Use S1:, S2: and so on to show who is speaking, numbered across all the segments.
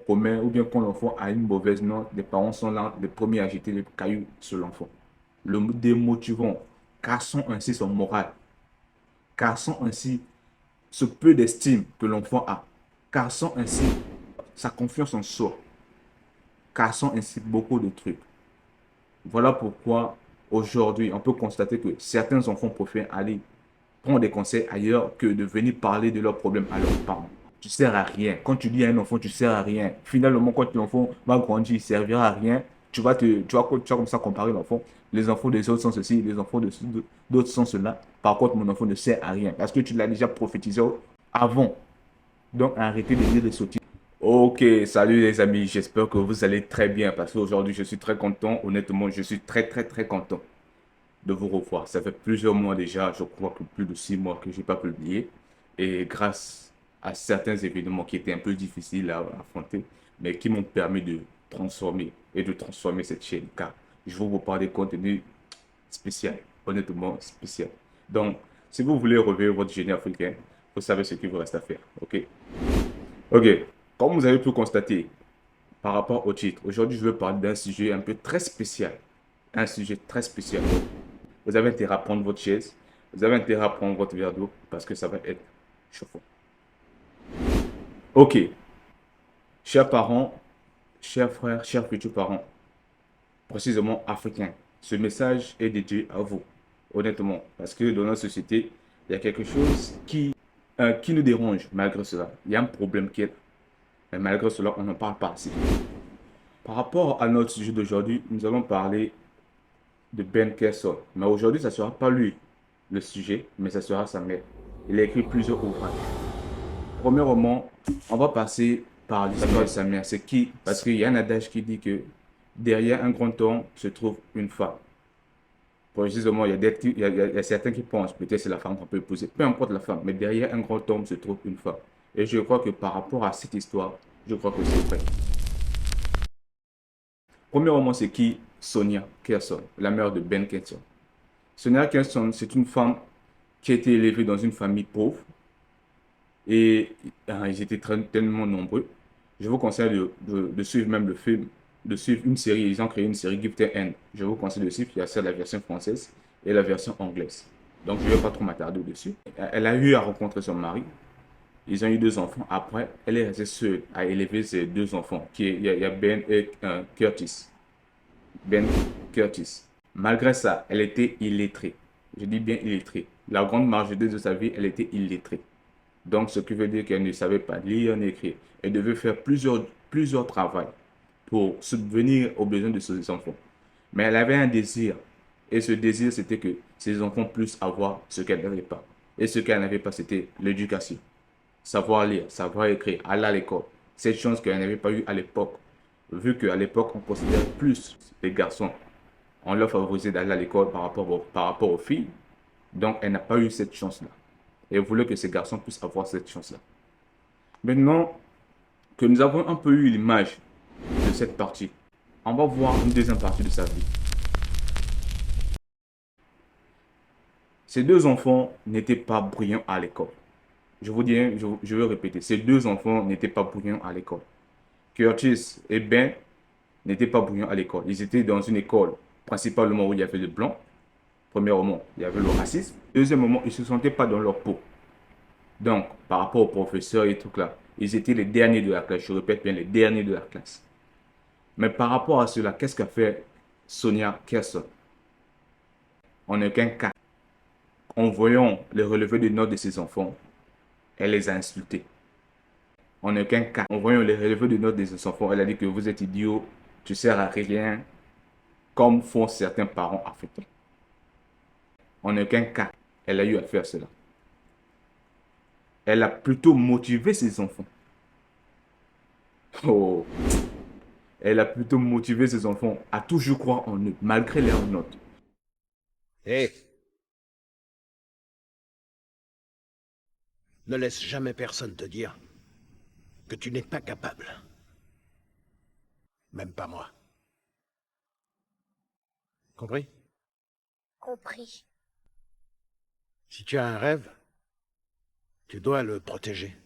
S1: promet ou bien quand l'enfant a une mauvaise note, les parents sont là, les premiers à jeter les cailloux sur l'enfant. Le démotivant, cassant ainsi son moral, cassant ainsi ce peu d'estime que l'enfant a, cassant ainsi sa confiance en soi, cassant ainsi beaucoup de trucs. Voilà pourquoi aujourd'hui, on peut constater que certains enfants préfèrent aller prendre des conseils ailleurs que de venir parler de leurs problèmes à leurs parents. Tu ne sers à rien. Quand tu dis à un enfant, tu ne sers à rien. Finalement, quand l'enfant va grandir, il ne servira à rien. Tu vas comme ça comparer l'enfant. Les enfants des autres sont ceci, les enfants d'autres sont cela. Par contre, mon enfant ne sert à rien. Parce que tu l'as déjà prophétisé avant. Donc, arrêtez de dire des sottises. Ok, salut les amis, j'espère que vous allez très bien parce qu'aujourd'hui je suis très content, honnêtement je suis très content de vous revoir. Ça fait plusieurs mois déjà, je crois que plus de 6 mois que je n'ai pas publié et grâce à certains événements qui étaient un peu difficiles à affronter, mais qui m'ont permis de transformer cette chaîne car je vais vous parler de contenu spécial, honnêtement spécial. Donc, si vous voulez revivre votre génie africain, vous savez ce qu'il vous reste à faire, ok? Ok, comme vous avez pu constater par rapport au titre, aujourd'hui je vais parler d'un sujet un peu très spécial. Un sujet très spécial. Vous avez intérêt à prendre votre chaise, vous avez intérêt à prendre votre verre d'eau parce que ça va être chauffant. Ok, chers parents, chers frères, chers futurs parents, précisément africains, ce message est dédié à vous, honnêtement, parce que dans notre société, il y a quelque chose qui nous dérange malgré cela. Il y a un problème qui est là, mais malgré cela, on n'en parle pas assez. Par rapport à notre sujet d'aujourd'hui, nous allons parler de Ben Carson. Mais aujourd'hui, ça ne sera pas lui le sujet, mais ça sera sa mère. Il a écrit plusieurs ouvrages. Premièrement, on va passer par l'histoire de sa mère. C'est qui? Parce qu'il y a un adage qui dit que derrière un grand homme se trouve une femme. Précisément, il y a certains qui pensent peut-être c'est la femme qu'on peut épouser. Peu importe la femme, mais derrière un grand homme se trouve une femme. Et je crois que par rapport à cette histoire, je crois que c'est vrai. Premièrement, c'est qui? Sonia Kerson, la mère de Ben Carson. Sonia Kerson, c'est une femme qui a été élevée dans une famille pauvre et ils étaient tellement nombreux. Je vous conseille de suivre même le film, de suivre une série. Ils ont créé une série Gifted End. Je vous conseille de suivre. Il y a ça la version française et la version anglaise. Donc, je ne vais pas trop m'attarder dessus. Elle a eu à rencontrer son mari. Ils ont eu deux enfants. Après, elle est restée seule à élever ses deux enfants. Il y a Ben et Curtis. Ben Curtis. Malgré ça, elle était illettrée. Je dis bien illettrée. La grande majorité de sa vie, elle était illettrée. Donc, ce qui veut dire qu'elle ne savait pas lire ni écrire. Elle devait faire plusieurs travaux pour subvenir aux besoins de ses enfants. Mais elle avait un désir. Et ce désir, c'était que ses enfants puissent avoir ce qu'elle n'avait pas. Et ce qu'elle n'avait pas, c'était l'éducation. Savoir lire, savoir écrire, aller à l'école. Cette chance qu'elle n'avait pas eue à l'époque. Vu qu'à l'époque, on considérait plus les garçons. On leur favorisait d'aller à l'école par rapport aux filles. Donc, elle n'a pas eu cette chance-là. Et elle voulait que ces garçons puissent avoir cette chance-là. Maintenant que nous avons un peu eu l'image de cette partie, on va voir une deuxième partie de sa vie. Ces deux enfants n'étaient pas brillants à l'école. Je vous dis, je vais répéter, ces deux enfants n'étaient pas brillants à l'école. Curtis et Ben n'étaient pas brillants à l'école. Ils étaient dans une école principalement où il y avait le blanc. Premièrement, il y avait le racisme. Deuxièmement, ils ne se sentaient pas dans leur peau. Donc, par rapport aux professeurs et tout là, ils étaient les derniers de la classe. Je répète bien, les derniers de la classe. Mais par rapport à cela, qu'est-ce qu'a fait Sonia Kerson? En aucun cas, en voyant les relevés de notes de ses enfants, elle les a insultés. En aucun cas, en voyant les relevés de notes de ses enfants, elle a dit que vous êtes idiot, tu sers à rien, comme font certains parents africains. En aucun cas, elle a eu à faire cela. Elle a plutôt motivé ses enfants. Oh, elle a plutôt motivé ses enfants à toujours croire en eux, malgré leurs notes.
S2: Hé, ne laisse jamais personne te dire que tu n'es pas capable. Même pas moi. Compris?
S3: Compris.
S2: Si tu as un rêve, tu dois le protéger.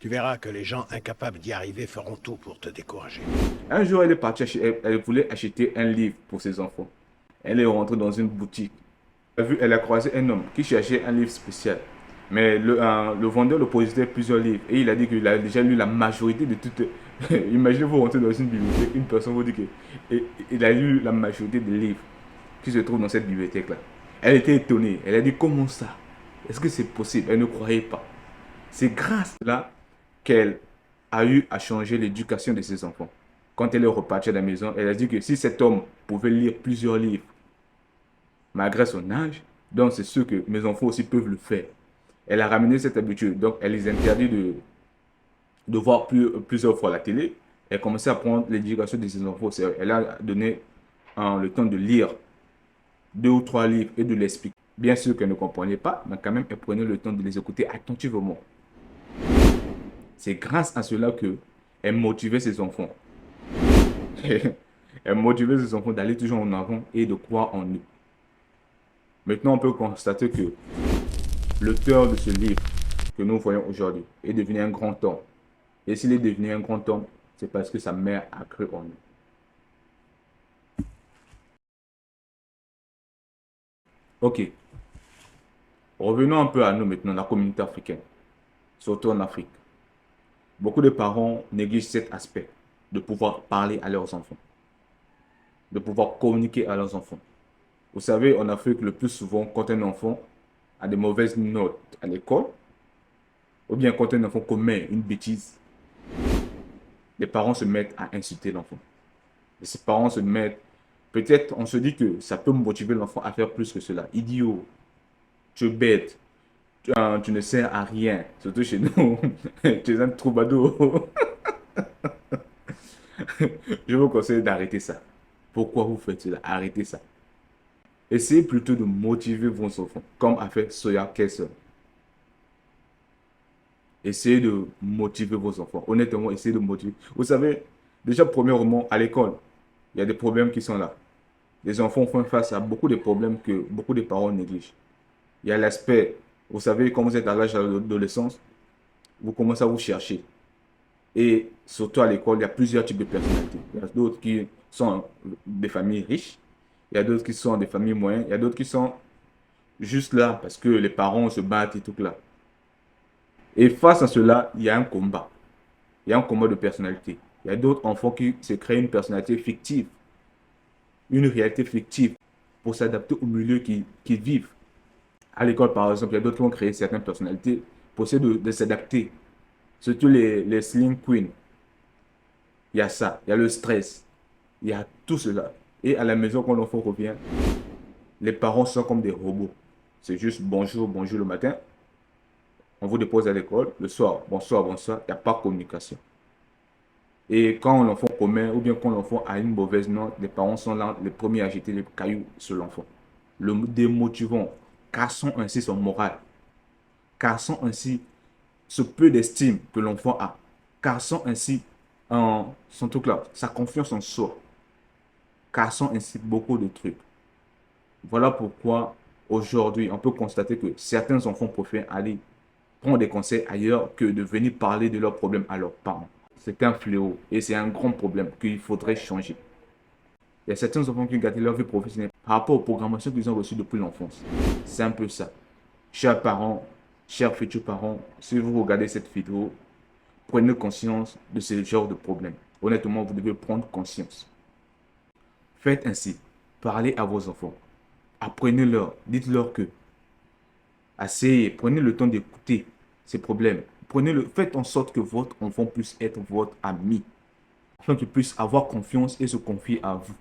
S2: Tu verras que les gens incapables d'y arriver feront tout pour te décourager.
S1: Un jour, elle est partie, elle voulait acheter un livre pour ses enfants. Elle est rentrée dans une boutique. Elle a croisé un homme qui cherchait un livre spécial. Mais le vendeur le possédait plusieurs livres. Et il a dit qu'il a déjà lu la majorité de toutes. Imaginez-vous rentrer dans une bibliothèque, une personne vous dit qu'il a lu la majorité des livres qui se trouvent dans cette bibliothèque-là. Elle était étonnée. Elle a dit comment ça? Est-ce que c'est possible? Elle ne croyait pas. C'est grâce à là qu'elle a eu à changer l'éducation de ses enfants. Quand elle est repartie à la maison, elle a dit que si cet homme pouvait lire plusieurs livres, malgré son âge, donc c'est sûr que mes enfants aussi peuvent le faire. Elle a ramené cette habitude, donc elle les interdit de voir plusieurs fois la télé. Elle a commencé à prendre l'éducation de ses enfants. Elle a donné le temps de lire 2 ou 3 livres et de l'expliquer. Bien sûr qu'elle ne comprenait pas, mais quand même, elle prenait le temps de les écouter attentivement. C'est grâce à cela qu'elle motivait ses enfants. Elle motivait ses enfants d'aller toujours en avant et de croire en eux. Maintenant, on peut constater que l'auteur de ce livre que nous voyons aujourd'hui est devenu un grand homme. Et s'il est devenu un grand homme, c'est parce que sa mère a cru en lui. Ok. Revenons un peu à nous maintenant, la communauté africaine, surtout en Afrique. Beaucoup de parents négligent cet aspect de pouvoir parler à leurs enfants, de pouvoir communiquer à leurs enfants. Vous savez, en Afrique, le plus souvent, quand un enfant a des mauvaises notes à l'école, ou bien quand un enfant commet une bêtise, les parents se mettent à insulter l'enfant. Et ces parents se mettent, peut-être on se dit que ça peut motiver l'enfant à faire plus que cela. Idiot, tu es bête, tu ne sers à rien, surtout chez nous, tu es un troubadour. Je vous conseille d'arrêter ça. Pourquoi vous faites cela? Arrêtez ça. Essayez plutôt de motiver vos enfants, comme a fait Soya Kessler. Essayez de motiver vos enfants. Honnêtement, essayez de motiver. Vous savez, déjà, premièrement, à l'école, il y a des problèmes qui sont là. Les enfants font face à beaucoup de problèmes que beaucoup de parents négligent. Il y a l'aspect, vous savez, quand vous êtes à l'âge de l'adolescence, vous commencez à vous chercher. Et surtout à l'école, il y a plusieurs types de personnalités. Il y a d'autres qui sont des familles riches. Il y a d'autres qui sont des familles moyennes. Il y a d'autres qui sont juste là parce que les parents se battent et tout là. Et face à cela, il y a un combat. Il y a un combat de personnalité. Il y a d'autres enfants qui se créent une personnalité fictive, une réalité fictive pour s'adapter au milieu qu'ils vivent. À l'école, par exemple, il y a d'autres qui ont créé certaines personnalités pour essayer de s'adapter. Surtout les sling queens. Il y a ça, il y a le stress, il y a tout cela. Et à la maison, quand l'enfant revient, les parents sont comme des robots. C'est juste bonjour, bonjour le matin. On vous dépose à l'école. Le soir, bonsoir, bonsoir. Il n'y a pas de communication. Et quand l'enfant commet ou bien quand l'enfant a une mauvaise note, les parents sont là, les premiers à jeter les cailloux sur l'enfant. Le démotivant, cassons ainsi son moral. Cassons ainsi ce peu d'estime que l'enfant a. Cassons ainsi son truc là, sa confiance en soi. Cassons ainsi beaucoup de trucs. Voilà pourquoi aujourd'hui, on peut constater que certains enfants préfèrent aller prendre des conseils ailleurs que de venir parler de leurs problèmes à leurs parents. C'est un fléau et c'est un grand problème qu'il faudrait changer. Il y a certains enfants qui gâtent leur vie professionnelle par rapport aux programmations qu'ils ont reçues depuis l'enfance. C'est un peu ça. Chers parents, chers futurs parents, si vous regardez cette vidéo, prenez conscience de ce genre de problème. Honnêtement, vous devez prendre conscience. Faites ainsi. Parlez à vos enfants. Apprenez-leur. Dites-leur que. Asseyez. Prenez le temps d'écouter ces problèmes. Faites en sorte que votre enfant puisse être votre ami. Afin qu'il puisse avoir confiance et se confier à vous.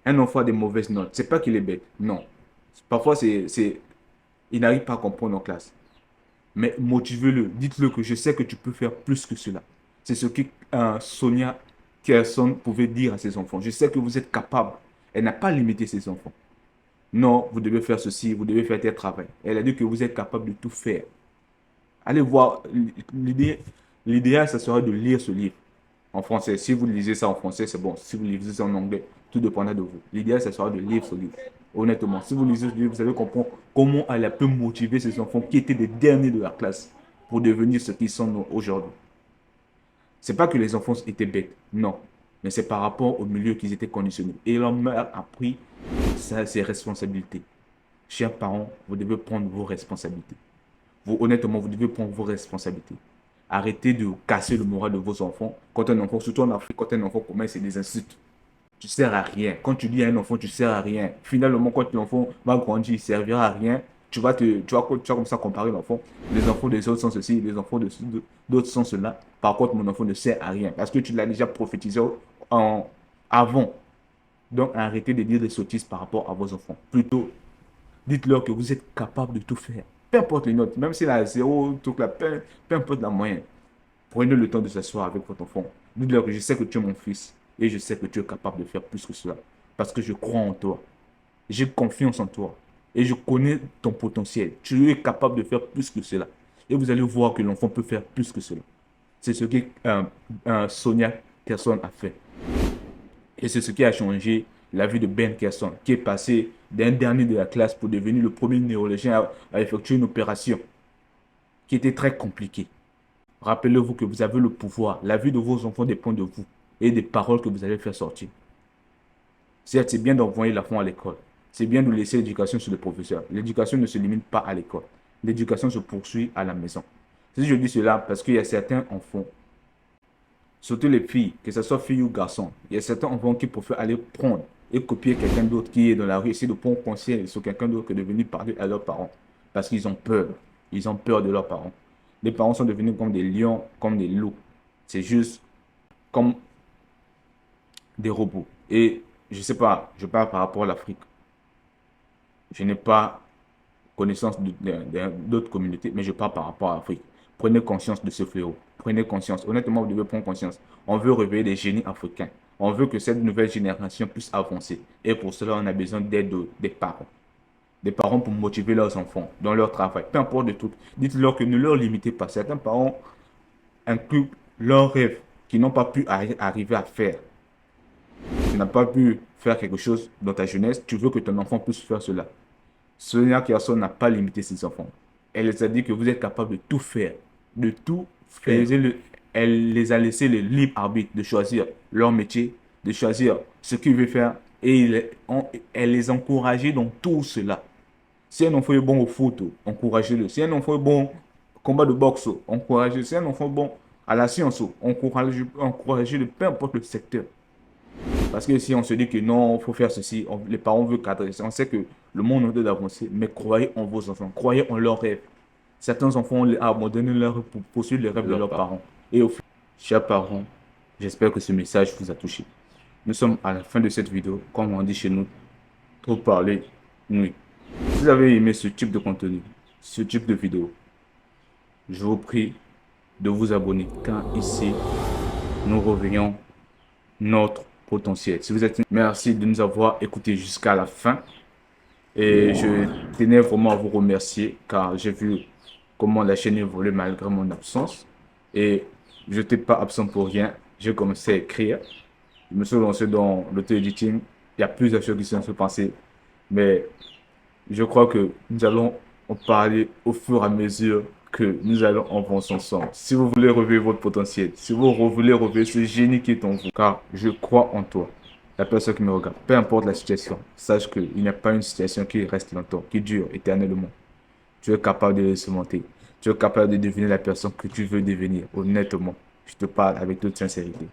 S1: Un enfant a des mauvaises notes. C'est pas qu'il est bête. Non. Parfois, il n'arrive pas à comprendre en classe. Mais motivez-le. Dites-le que je sais que tu peux faire plus que cela. C'est ce que Sonia Kerson pouvait dire à ses enfants. Je sais que vous êtes capable. Elle n'a pas limité ses enfants. Non, vous devez faire ceci, vous devez faire tel travail. Elle a dit que vous êtes capable de tout faire. Allez voir. L'idéal, ça serait de lire ce livre en français. Si vous lisez ça en français, c'est bon. Si vous lisez ça en anglais, tout dépendra de vous. L'idéal, ça sera de lire ce livre. Honnêtement, si vous lisez ce livre, vous allez comprendre comment elle a pu motiver ses enfants qui étaient des derniers de la classe pour devenir ce qu'ils sont aujourd'hui. C'est pas que les enfants étaient bêtes, non. Mais c'est par rapport au milieu qu'ils étaient conditionnés. Et leur mère a pris ses responsabilités. Chers parents, vous devez prendre vos responsabilités. Vous, honnêtement, vous devez prendre vos responsabilités. Arrêtez de casser le moral de vos enfants. Quand un enfant, surtout en Afrique, quand un enfant commence, c'est des insultes. Tu ne sers à rien. Quand tu dis à un enfant, tu ne sers à rien. Finalement, quand l'enfant va grandir, il ne servira à rien. Tu vas comme ça comparer l'enfant. Les enfants des autres sont ceci, les enfants d'autres sont cela. Par contre, mon enfant ne sert à rien. Parce que tu l'as déjà prophétisé avant. Donc, arrêtez de dire des sottises par rapport à vos enfants. Plutôt, dites-leur que vous êtes capable de tout faire. Peu importe les notes, même s'il a zéro, tout là, peu importe la moyenne. Prenez le temps de s'asseoir avec votre enfant. Dites-leur que je sais que tu es mon fils et je sais que tu es capable de faire plus que cela. Parce que je crois en toi. J'ai confiance en toi. Et je connais ton potentiel. Tu es capable de faire plus que cela. Et vous allez voir que l'enfant peut faire plus que cela. C'est ce que Sonia Kerson a fait. Et c'est ce qui a changé la vie de Ben Kerson, qui est passé d'un dernier de la classe pour devenir le premier neurologien à effectuer une opération qui était très compliquée. Rappelez-vous que vous avez le pouvoir. La vie de vos enfants dépend de vous et des paroles que vous allez faire sortir. Certes, c'est bien d'envoyer l'enfant à l'école. C'est bien de laisser l'éducation sur le professeur. L'éducation ne se limite pas à l'école. L'éducation se poursuit à la maison. Si je dis cela, parce qu'il y a certains enfants, surtout les filles, que ce soit filles ou garçons, il y a certains enfants qui préfèrent aller prendre et copier quelqu'un d'autre qui est dans la rue, essayer de prendre conseil sur quelqu'un d'autre que de venir parler à leurs parents. Parce qu'ils ont peur. Ils ont peur de leurs parents. Les parents sont devenus comme des lions, comme des loups. C'est juste comme des robots. Et je ne sais pas, je parle par rapport à l'Afrique. Je n'ai pas connaissance d'autres communautés, mais je parle par rapport à l'Afrique. Prenez conscience de ce fléau. Prenez conscience. Honnêtement, vous devez prendre conscience. On veut réveiller les génies africains. On veut que cette nouvelle génération puisse avancer. Et pour cela, on a besoin d'aide des parents. Des parents pour motiver leurs enfants dans leur travail. Peu importe de tout. Dites-leur que ne leur limitez pas. Certains parents incluent leurs rêves qu'ils n'ont pas pu arriver à faire. Tu n'as pas pu faire quelque chose dans ta jeunesse. Tu veux que ton enfant puisse faire cela. Sonia Kerson n'a pas limité ses enfants. Elle les a dit que vous êtes capable de tout faire. De tout faire. Elle les a laissé le libre arbitre de choisir leur métier, de choisir ce qu'ils veulent faire. Et elle les a encouragés dans tout cela. Si un enfant est bon au foot, encouragez-le. Si un enfant est bon au combat de boxe, encouragez-le. Si un enfant est bon à la science, encouragez-le, peu importe le secteur. Parce que si on se dit que non, il faut faire ceci, les parents veulent cadrer. On sait que le monde est en train d'avancer, mais croyez en vos enfants, croyez en leurs rêves. Certains enfants ont abandonné leurs rêves pour poursuivre les rêves de leurs parents. Et au final, chers parents, j'espère que ce message vous a touché. Nous sommes à la fin de cette vidéo. Comme on dit chez nous, trop parler, nuit. Si vous avez aimé ce type de contenu, ce type de vidéo, je vous prie de vous abonner, car ici, nous réveillons notre potentiel. Si vous êtes, merci de nous avoir écoutés jusqu'à la fin. Et je tenais vraiment à vous remercier, car j'ai vu comment la chaîne évolue malgré mon absence. Et je n'étais pas absent pour rien. J'ai commencé à écrire. Je me suis lancé dans l'auto-editing. Il y a plusieurs choses qui se sont passées. Mais je crois que nous allons en parler au fur et à mesure que nous allons avancer ensemble. Si vous voulez réveiller votre potentiel, si vous voulez réveiller ce génie qui est en vous, car je crois en toi, la personne qui me regarde, peu importe la situation, sache qu'il n'y a pas une situation qui reste longtemps, qui dure éternellement. Tu es capable de le surmonter. Tu es capable de devenir la personne que tu veux devenir, honnêtement. Je te parle avec toute sincérité.